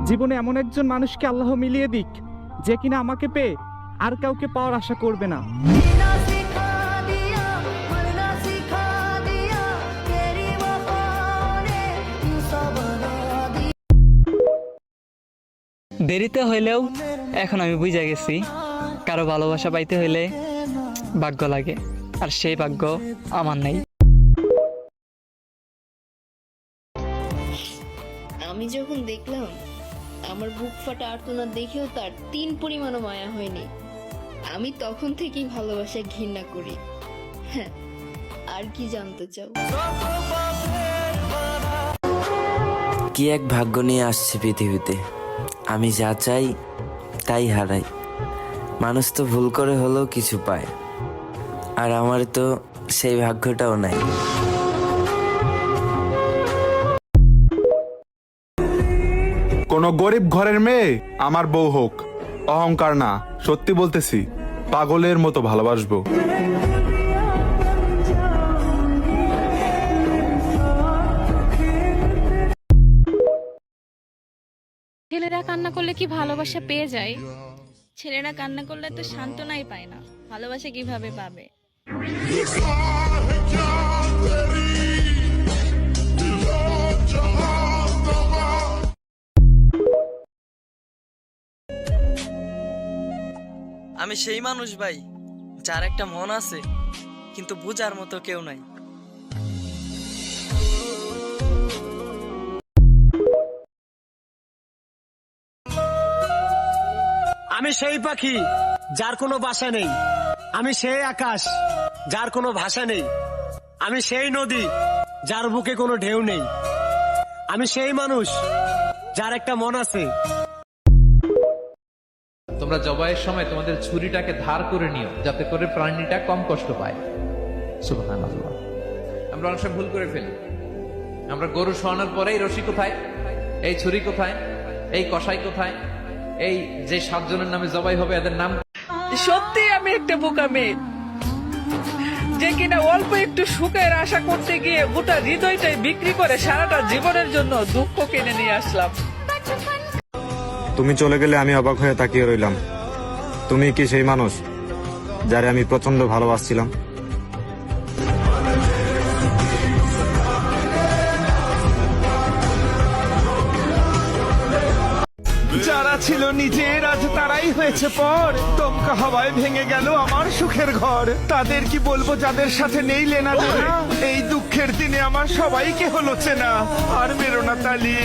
জীবনে এমন একজন মানুষকে আল্লাহ মিলিয়ে দিক যে কিনা আমাকে পেয়ে আর কাউকে পাওয়ার আশা করবে না। দেরিতে হইলেও এখন আমি বুঝে গেছি কারো ভালোবাসা পাইতে হইলে ভাগ্য লাগে, আর সেই ভাগ্য আমার নেই। আমি যখন দেখলাম আমার বুক ফাটা আর্তনাদ দেখেও তার 3 পরিমাণও মায়া হয়নি, আমি তখন থেকেই ভালোবাসা ঘৃণা করি। হ্যাঁ, আর কি জানতে চাও? কি এক ভাগ্য নিয়ে আসছে পৃথিবীতে, আমি যা চাই তাই হারাই। মানুষ তো ভুল করে হলেও কিছু পায়, আর আমার তো সেই ভাগ্যটাও নাই। কোনো গরিব ঘরের মেয়ে আমার বউ হোক, অহংকার না, সত্যি বলতেছি, পাগলের মতো ভালোবাসবো। ছেলেরা কান্না করলে কি ভালোবাসা পেয়ে যায়? ছেলেরা কান্না করলে তো সান্ত্বনাই পায় না, ভালোবাসা কিভাবে পাবে? আমি সেই মানুষ ভাই, যার একটা মন আছে কিন্তু বুঝার মতো কেউ নাই। আমি সেই পাখি যার কোনো বাসা নেই, আমি সেই আকাশ যার কোনো ভাষা নেই, আমি সেই নদী যার বুকে কোনো ঢেউ নেই, আমি সেই মানুষ যার একটা মন আছে। তোমরা জবাইয়ের সময় তোমাদের ছুরিটাকে ধার করে নিও, যাতে করে প্রাণীটা কম কষ্ট পায়। সুবহানাল্লাহ। আমরা অনেক সময় ভুল করে ফেলি। আমরা গরু শোয়ানোর পরে এই রশি কোথায়, এই ছুরি কোথায়, এই কষাই কোথায়, এই যে 7 জনের নামে জবাই হবে এদের নাম। সত্যি আমি একটা বোকা মেয়ে, যে কিনা অল্প একটু সুখের আশা করতে গিয়ে গোটা হৃদয়টাই বিক্রি করে সারাটা জীবনের জন্য দুঃখ কিনে নিয়ে আসলাম। তুমি চলে গেলে আমি অবাক হয়ে তাকিয়ে রইলাম। তুমি কি সেই মানুষ যারে আমি প্রচন্ড ভালোবাসছিলাম? যারা ছিল নিজের আজ তারাই হয়েছে পর, দমকা হাওয়ায় ভেঙে গেল আমার সুখের ঘর। তাদের কি বলবো যাদের সাথে নেই লেনা দেনা, এই দুঃখের দিনে আমার সবাইকে হলো চেনা। আর মেরো না তালি।